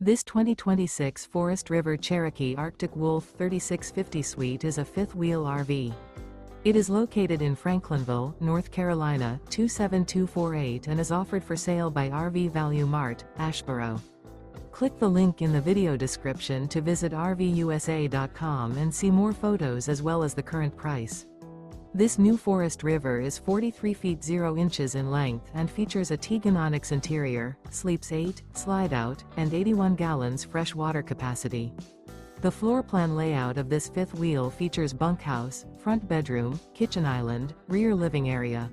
This 2026 Forest River Cherokee Arctic Wolf 3650 Suite is a fifth-wheel RV. It is located in Franklinville, North Carolina, 27248 and is offered for sale by RV Value Mart, Asheboro. Click the link in the video description to visit RVUSA.com and see more photos as well as the current price. This new Forest River is 43 feet 0 inches in length and features a Teagan Onyx interior, sleeps 8, slide-out, and 81 gallons fresh water capacity. The floor plan layout of this fifth wheel features bunkhouse, front bedroom, kitchen island, rear living area.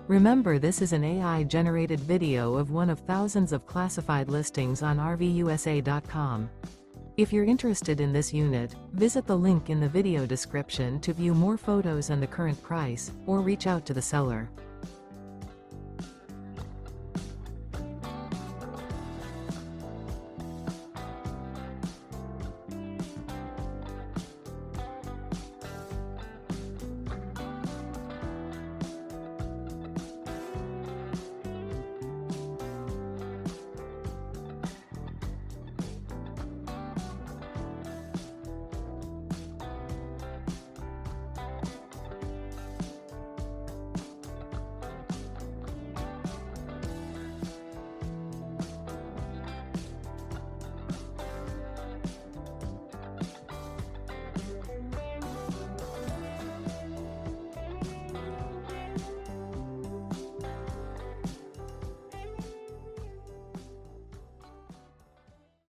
Remember, this is an AI-generated video of one of thousands of classified listings on RVUSA.com. If you're interested in this unit, visit the link in the video description to view more photos and the current price, or reach out to the seller.